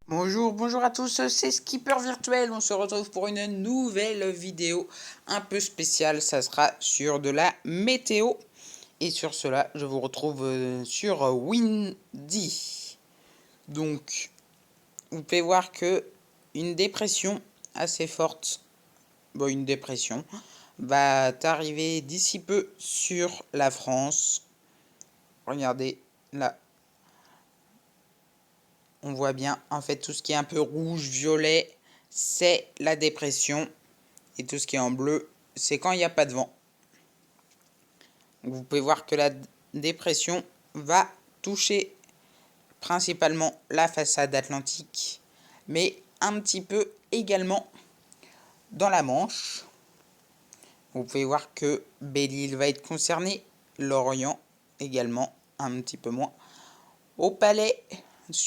Bonjour, bonjour à tous, c'est Skipper Virtuel. On se retrouve pour une nouvelle vidéo un peu spéciale. Ça sera sur de la météo. Et sur cela, je vous retrouve sur Windy. Donc, vous pouvez voir que une dépression assez forte, une dépression, va arriver d'ici peu sur la France. Regardez, là, on voit bien, en fait, tout ce qui est un peu rouge, violet, c'est la dépression. Et tout ce qui est en bleu, c'est quand il n'y a pas de vent. Vous pouvez voir que la dépression va toucher principalement la façade atlantique, mais un petit peu également dans la Manche. Vous pouvez voir que Belle-Île va être concernée, Lorient également, un petit peu moins. Au Palais,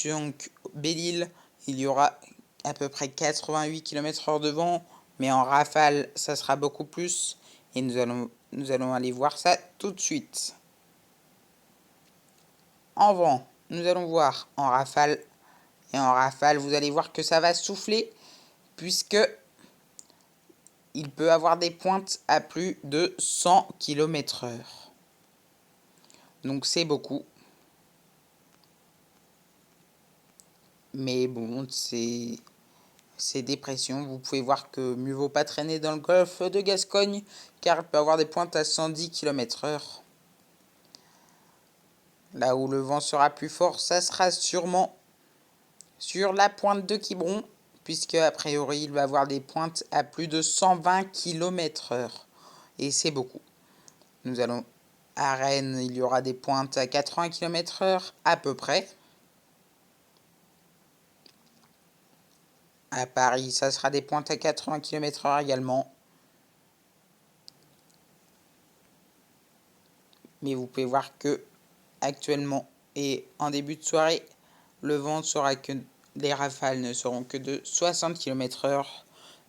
donc Belle-Île, il y aura à peu près 88 km/h de vent, mais en rafale, ça sera beaucoup plus. Et nous allons aller voir ça tout de suite. En vent, nous allons voir en rafale. Et en rafale, vous allez voir que ça va souffler, puisque il peut avoir des pointes à plus de 100 km/h. Donc c'est beaucoup. Mais bon, ces dépressions, vous pouvez voir que mieux vaut pas traîner dans le golfe de Gascogne, car il peut avoir des pointes à 110 km/h. Là où le vent sera plus fort, ça sera sûrement sur la pointe de Quiberon, puisque a priori il va avoir des pointes à plus de 120 km/h. Et c'est beaucoup. Nous allons à Rennes, il y aura des pointes à 80 km/h à peu près. À Paris, ça sera des pointes à 80 km/h également. Mais vous pouvez voir que actuellement et en début de soirée, le vent sera que les rafales ne seront que de 60 km/h.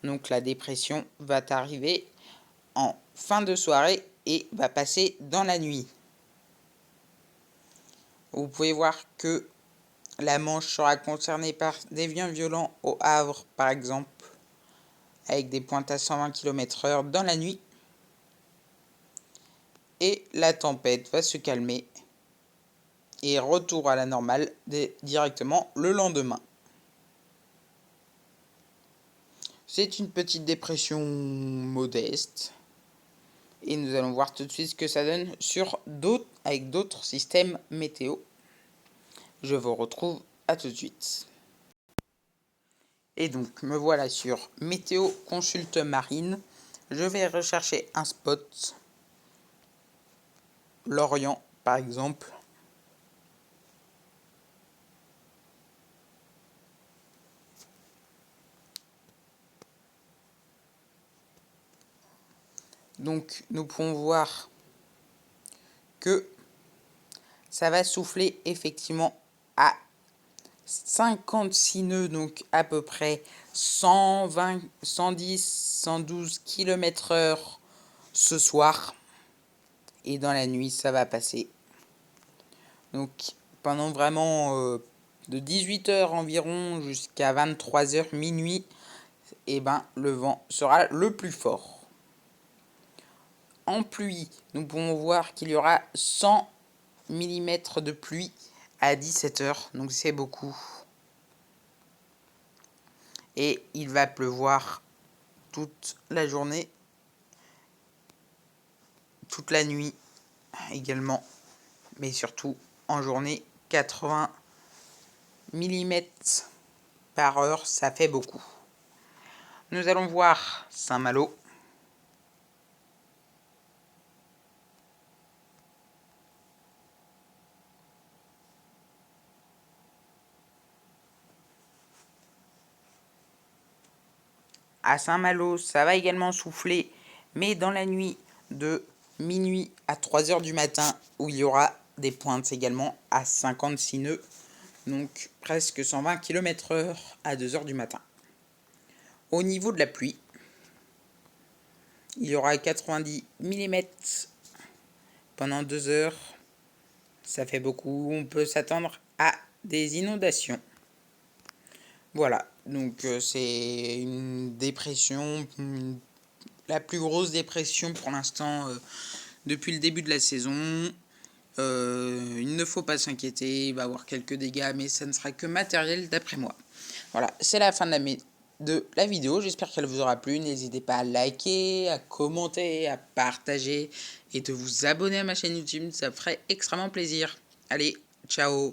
Donc la dépression va arriver en fin de soirée et va passer dans la nuit. Vous pouvez voir que la Manche sera concernée par des vents violents au Havre par exemple, avec des pointes à 120 km/h dans la nuit. Et la tempête va se calmer et retour à la normale directement le lendemain. C'est une petite dépression modeste. Et nous allons voir tout de suite ce que ça donne avec d'autres systèmes météo. Je vous retrouve à tout de suite. Et donc me voilà sur Météo Consulte Marine. Je vais rechercher un spot. Lorient par exemple. Donc nous pouvons voir que ça va souffler effectivement à 56 nœuds, donc à peu près 120, 110, 112 km/h ce soir. Et dans la nuit, ça va passer. Donc pendant vraiment de 18h environ jusqu'à 23h minuit, et le vent sera le plus fort. En pluie, nous pouvons voir qu'il y aura 100 mm de pluie à 17h, donc c'est beaucoup. Et il va pleuvoir toute la journée, toute la nuit également, mais surtout en journée, 80 mm par heure, ça fait beaucoup. Nous allons voir Saint-Malo. À Saint-Malo, ça va également souffler, mais dans la nuit de minuit à 3h du matin, où il y aura des pointes également à 56 nœuds, donc presque 120 km/h à 2h du matin. Au niveau de la pluie, il y aura 90 mm pendant 2 heures. Ça fait beaucoup, on peut s'attendre à des inondations. Voilà, donc c'est une dépression, la plus grosse dépression pour l'instant depuis le début de la saison. Il ne faut pas s'inquiéter, il va y avoir quelques dégâts, mais ça ne sera que matériel d'après moi. Voilà, c'est la fin de la vidéo, j'espère qu'elle vous aura plu. N'hésitez pas à liker, à commenter, à partager et de vous abonner à ma chaîne YouTube, ça me ferait extrêmement plaisir. Allez, ciao!